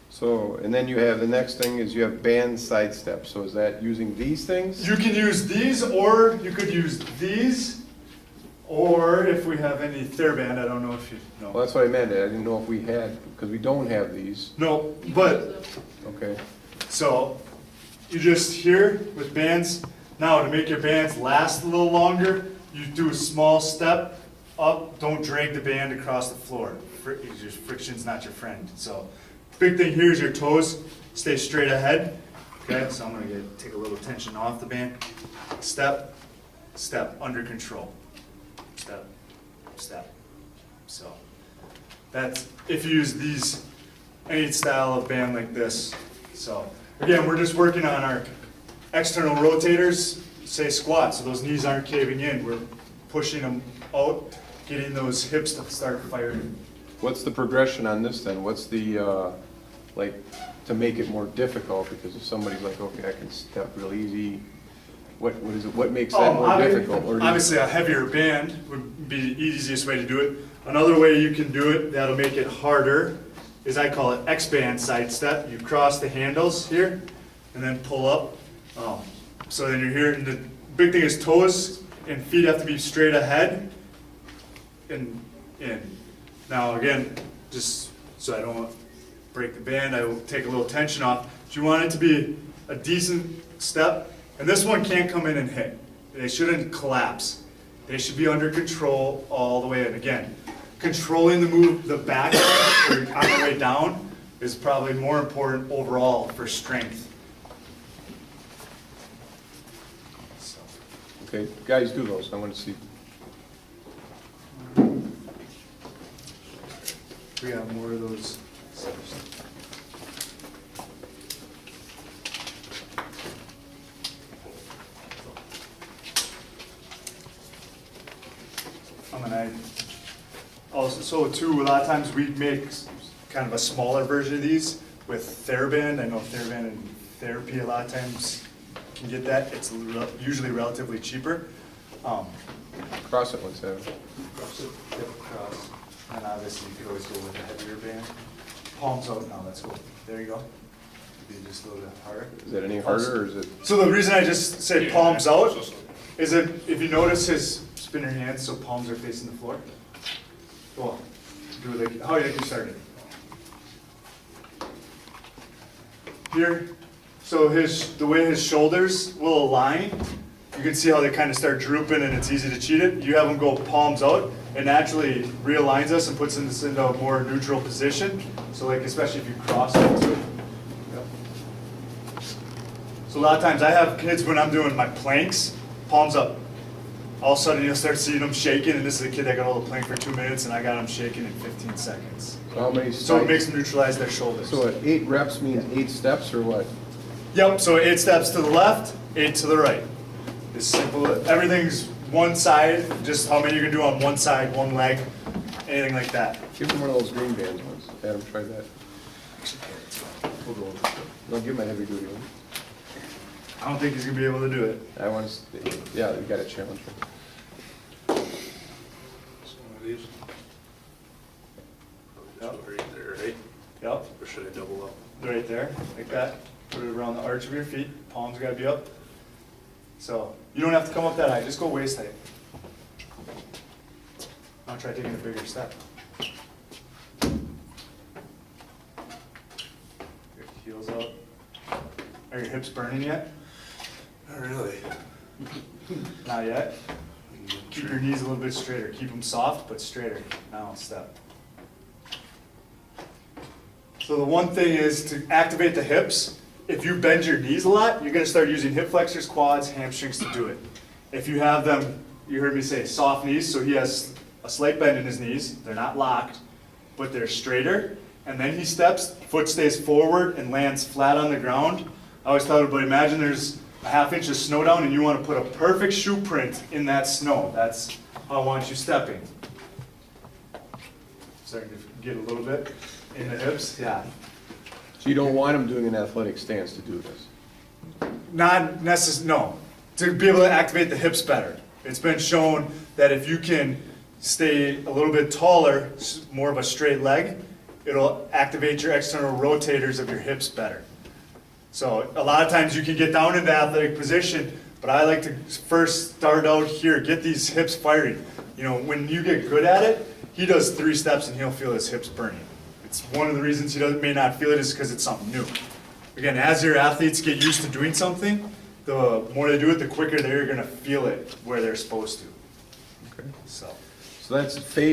So, and then you have, the next thing is you have band side steps. So is that using these things? You can use these, or you could use these, or if we have any TheraBand, I don't know if you know. Well, that's what I meant. I didn't know if we had, because we don't have these. No, but, Okay. so, you just here with bands, now to make your bands last a little longer, you do a small step up, don't drag the band across the floor. Friction's not your friend, so. Big thing here is your toes stay straight ahead, okay? So I'm gonna take a little tension off the band. Step, step, under control. Step, step. So, that's, if you use these, any style of band like this. So, again, we're just working on our external rotators, say squat, so those knees aren't caving in. We're pushing them out, getting those hips to start firing. What's the progression on this then? What's the, like, to make it more difficult? Because if somebody's like, okay, I can step real easy, what is it, what makes that more difficult? Or do you- Obviously, a heavier band would be the easiest way to do it. Another way you can do it that'll make it harder is, I call it X-band side step. You cross the handles here and then pull up. So then you're here, and the big thing is toes and feet have to be straight ahead and in. Now again, just so I don't break the band, I will take a little tension off. If you want it to be a decent step, and this one can't come in and hit. They shouldn't collapse. They should be under control all the way in. Again, controlling the move, the back or on the way down is probably more important overall for strength. So. Okay, guys do those. I want to see. We have more of those. Also, so too, a lot of times we make kind of a smaller version of these with TheraBand. I know TheraBand and Therapy a lot of times can get that. It's usually relatively cheaper. Cross it once, Adam. Cross it, yep, cross. And obviously you could always go with a heavier band. Palms out now, let's go. There you go. Be just a little bit harder. Is that any harder, or is it? So the reason I just say palms out is that if you notice his spin your hands so palms are facing the floor. Go on. Do it like, how you started. Here, so the way his shoulders will align, you can see how they kind of start drooping and it's easy to cheat it. You have them go palms out, it naturally realigns us and puts us into a more neutral position. So like, especially if you cross it too. Yep. So a lot of times I have kids when I'm doing my planks, palms up. All of a sudden you'll start seeing them shaking, and this is a kid that got hold of the plank for 2 minutes and I got them shaking in 15 seconds. So how many? So it makes them neutralize their shoulders. So 8 reps means 8 steps, or what? Yep, so 8 steps to the left, 8 to the right. It's simple. Everything's one side, just how many you can do on one side, one leg, anything like that. Give him one of those green bands ones. Adam, try that. We'll go. Don't give him a heavy duty one. I don't think he's gonna be able to do it. I want to, yeah, we got a challenge. So one of these. Yep. Right there, right? Yep, Or should I double up? right there, like that. Put it around the arch of your feet, palms gotta be up. So, you don't have to come up that high, just go waist height. Now try taking a bigger step. Your heels out. Are your hips burning yet? Not really. Not yet. Keep your knees a little bit straighter. Keep them soft, but straighter. Now step. So the one thing is to activate the hips. If you bend your knees a lot, you're gonna start using hip flexors, quads, hamstrings to do it. If you have them, you heard me say soft knees, so he has a slight bend in his knees. They're not locked, but they're straighter. And then he steps, foot stays forward and lands flat on the ground. I always thought about, imagine there's a ½ inch of snow down and you want to put a perfect shoe print in that snow. That's how I want you stepping. Starting to get a little bit in the hips, yeah. So you don't want him doing an athletic stance to do this? Not necessarily, no. To be able to activate the hips better. It's been shown that if you can stay a little bit taller, more of a straight leg, it'll activate your external rotators of your hips better. So a lot of times you can get down into athletic position, but I like to first start out here, get these hips firing. You know, when you get good at it, he does 3 steps and he'll feel his hips burning. It's one of the reasons he may not feel it is because it's something new. Again, as your athletes get used to doing something, the more they do it, the quicker they're gonna feel it where they're supposed to. Okay. So. So that's phase